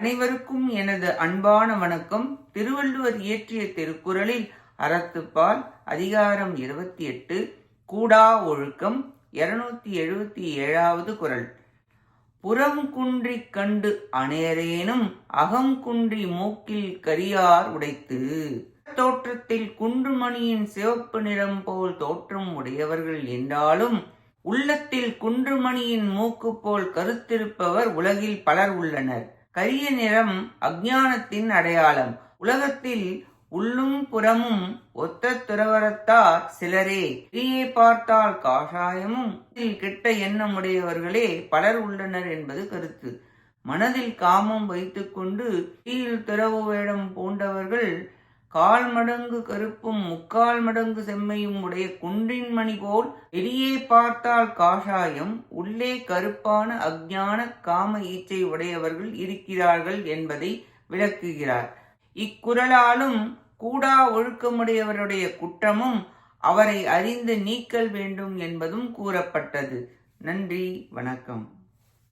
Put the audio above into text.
அனைவருக்கும் எனது அன்பான வணக்கம். திருவள்ளுவர் இயற்றிய திருக்குறளில் அறத்துப்பால் அதிகாரம் 28 கூடா ஒழுக்கம் 277வது குறள். புறம் குன்றிக் கண்டு அனையரேனும் அகம் குன்றி மூக்கில் கரியார் உடைத்து. தோற்றத்தில் குன்றுமணியின் சிவப்பு நிறம் போல் தோற்றம் உடையவர்கள் என்றாலும் உள்ளத்தில் குன்றுமணியின் மூக்கு போல் கருத்திருப்பவர் உலகில் பலர் உள்ளனர். கரிய நிறம் அஞ்ஞானத்தின் அடையாளம். உலகத்தில் உள்ளும் புறமும் ஒத்த துறவரத்தார் சிலரே. வெளியே பார்த்தால் காஷாயமும் கெட்ட எண்ணம் உடையவர்களே பலர் உள்ளனர் என்பது கருத்து. மனதில் காமம் வைத்துக்கொண்டு தீயில் துறவு வேடம் பூண்டவர்கள் 4 மடங்கு கருப்பும் 3/4 மடங்கு செம்மையும் உடைய குன்றின் மணி போல் வெளியே பார்த்தால் காஷாயம், உள்ளே கருப்பான அஞ்ஞான காம ஈச்சை உடையவர்கள் இருக்கிறார்கள் என்பதை விளக்குகிறார். இக்குறளாலும் கூடா ஒழுக்கமுடையவருடைய குற்றமும் அவரை அறிந்து நீக்கல் வேண்டும் என்பதும் கூறப்பட்டது. நன்றி, வணக்கம்.